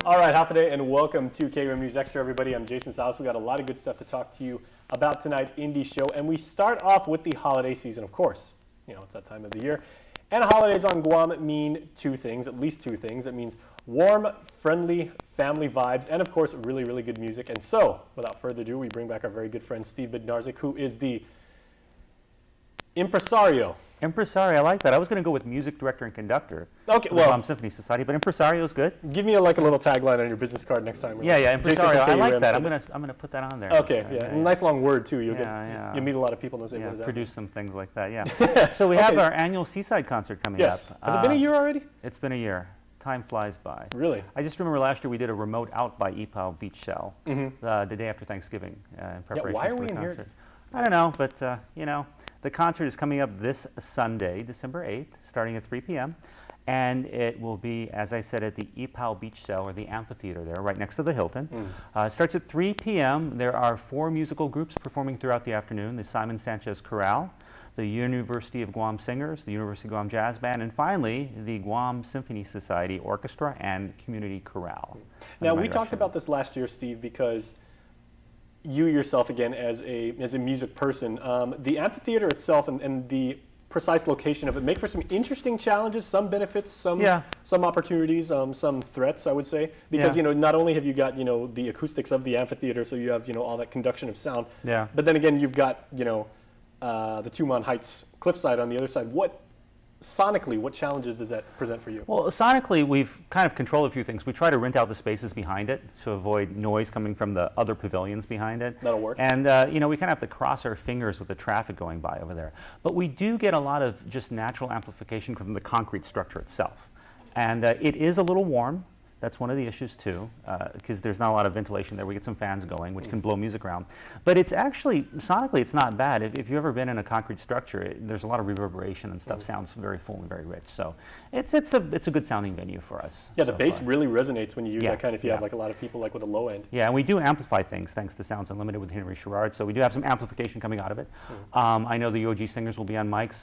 All right, half a day, and welcome to KUAM News Extra, everybody. I'm Jason Salas. We got a lot of good stuff to talk to you about tonight in the show, and we start off with the holiday season, of course. You know, it's that time of the year. And holidays on Guam mean two things, at least two things. It means warm, friendly, family vibes, and of course, really, really good music. And so, without further ado, we bring back our very good friend, Steve Bednarczyk, who is the impresario. Impresario, I like that. I was going to go with music director and conductor. Okay, For well, the Guam Symphony Society, but impresario is good. give me a little tagline on your business card next time. Yeah, impresario. I like that. I'm gonna. gonna put that on there. Okay, yeah. Nice long word too. You'll Yeah. meet a lot of people and they'll say, Yeah, what is that? produce some things like that. Yeah. So we have our annual Seaside concert coming Yes. up. Has it been a year already? It's been a year. Time flies by. Really? I just remember last year we did a remote out by Ypao beach shell the day after Thanksgiving in preparation why are for we the in here? concert. I don't know, but you know, the concert is coming up this Sunday, December 8th, starting at 3 p.m. And it will be, as I said, at the Ypao Beach Cell, or the amphitheater there, right next to the Hilton. It starts at 3 p.m. There are 4 musical groups performing throughout the afternoon: the Simon Sanchez Chorale, the University of Guam Singers, the University of Guam Jazz Band, and finally, the Guam Symphony Society Orchestra and Community Chorale. Now, we talked about this last year, Steve, because you yourself, again, as a music person, the amphitheater itself and the precise location of it make for some interesting challenges, some benefits, some opportunities, some threats, I would say, because you know, not only have you got, you know, the acoustics of the amphitheater, so you have, you know, all that conduction of sound, but then again you've got, you know, the Tumon Heights cliffside on the other side. Sonically, what challenges does that present for you? Well, sonically, we've kind of controlled a few things. We try to rent out the spaces behind it to avoid noise coming from the other pavilions behind it. That'll work. And, you know, we kind of have to cross our fingers with the traffic going by over there. But we do get a lot of just natural amplification from the concrete structure itself. And it is a little warm. That's one of the issues too, because there's not a lot of ventilation there. We get some fans going, which can blow music around. But it's actually, sonically, it's not bad. If you've ever been in a concrete structure, there's a lot of reverberation and stuff. Sounds very full and very rich. So it's a good sounding venue for us. Yeah, the bass really resonates when you use that kind. If you have like a lot of people like with a low end. Yeah, and we do amplify things thanks to Sounds Unlimited with Henry Sherrard. So we do have some amplification coming out of it. I know the OG singers will be on mic.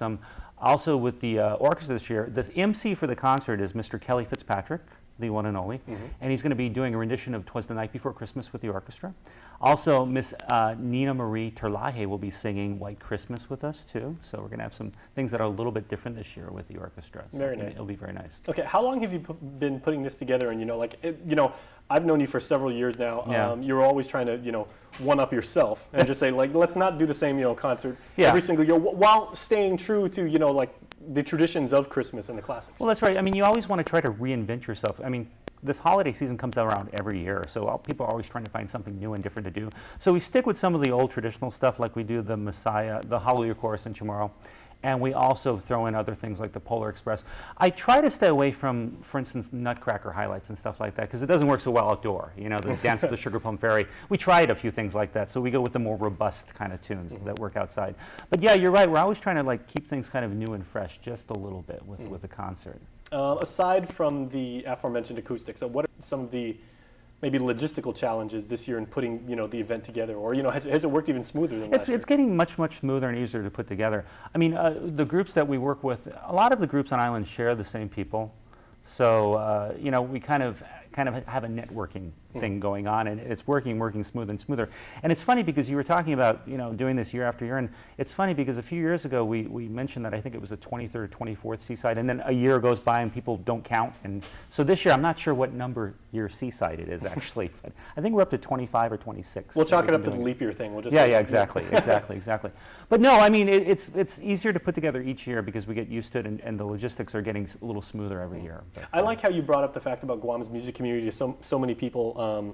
Also with the orchestra this year, the MC for the concert is Mr. Kelly Fitzpatrick, the one and only, and he's going to be doing a rendition of "'Twas the Night Before Christmas" with the orchestra. Also, Miss Nina Marie Terlaje will be singing "White Christmas" with us too. So we're going to have some things that are a little bit different this year with the orchestra. So very nice. It'll be very nice. Okay, how long have you been putting this together? And you know, you know, I've known you for several years now. You're always trying to, you know, one up yourself and just say like, let's not do the same, you know, concert every single year, while staying true to, you know, like the traditions of Christmas and the classics. Well, that's right. I mean, you always want to try to reinvent yourself. I mean, this holiday season comes around every year, so people are always trying to find something new and different to do. So we stick with some of the old traditional stuff, like we do the Messiah, the Hallelujah Chorus in Chamorro, and we also throw in other things like the Polar Express. I try to stay away from, for instance, Nutcracker highlights and stuff like that, because it doesn't work so well outdoor. You know, the Dance with the Sugar Plum Fairy. We tried a few things like that, so we go with the more robust kind of tunes that work outside. But yeah, you're right. We're always trying to like keep things kind of new and fresh, just a little bit with the concert. Aside from the aforementioned acoustics, what are some of the maybe logistical challenges this year in putting, you know, the event together, or, you know, has it worked even smoother than last year? It's getting much smoother and easier to put together. I mean, the groups that we work with, a lot of the groups on island share the same people, so you know, we kind of have a networking thing going on, and it's working smoother and smoother. And it's funny because you were talking about, you know, doing this year after year, and it's funny because a few years ago we mentioned that I think it was the 23rd, 24th Seaside, and then a year goes by and people don't count. And so this year I'm not sure what number year Seaside it is actually, but I think we're up to 25 or 26. We'll chalk it up to the leap year thing. We'll just exactly. But no, I mean, it's easier to put together each year because we get used to it, and the logistics are getting a little smoother every year. But, I like how you brought up the fact about Guam's music community. So many people,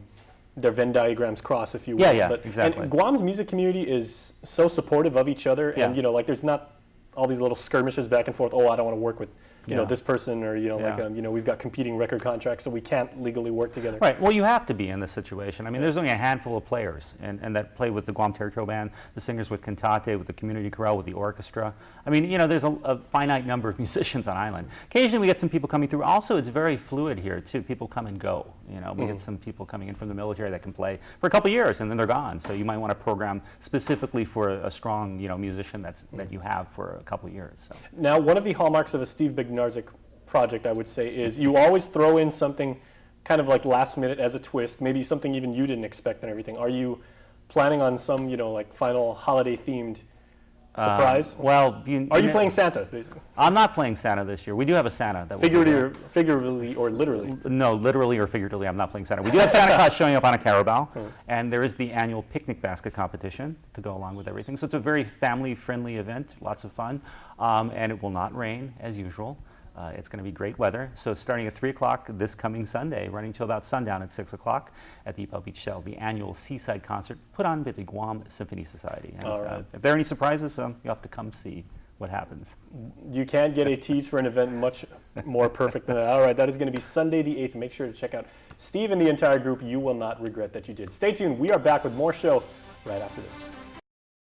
their Venn diagrams cross, if you will. Exactly. And Guam's music community is so supportive of each other, and you know, like there's not all these little skirmishes back and forth. Oh, I don't want to work with you know, this person, or, you know, like, you know, we've got competing record contracts, so we can't legally work together. Right. Well, you have to be in this situation. I mean, there's only a handful of players, and that play with the Guam Territorial Band, the singers with cantate, with the community chorale, with the orchestra. I mean, you know, there's a finite number of musicians on island. Occasionally we get some people coming through. Also, it's very fluid here, too. People come and go. You know, we get some people coming in from the military that can play for a couple of years, and then they're gone. So you might want to program specifically for a strong, you know, musician that you have for a couple of years. So. Now, one of the hallmarks of a Steve Bednarczyk project, I would say, is you always throw in something kind of like last minute as a twist, maybe something even you didn't expect and everything. Are you planning on some, like final holiday themed surprise? Well, are you playing Santa, basically? I'm not playing Santa this year. We do have a Santa. That Figuratively or literally? No, literally or figuratively, I'm not playing Santa. We do have Santa Claus showing up on a Carabao, and there is the annual picnic basket competition to go along with everything. So it's a very family-friendly event, lots of fun, and it will not rain as usual. It's going to be great weather. So starting at 3 o'clock this coming Sunday, running till about sundown at 6 o'clock at the Ypao Beach Shell, the annual Seaside Concert put on by the KUAM Symphony Society. And, if there are any surprises, you'll have to come see what happens. You can't get a tease for an event much more perfect than that. All right, that is going to be Sunday the 8th. Make sure to check out Steve and the entire group. You will not regret that you did. Stay tuned. We are back with more show right after this.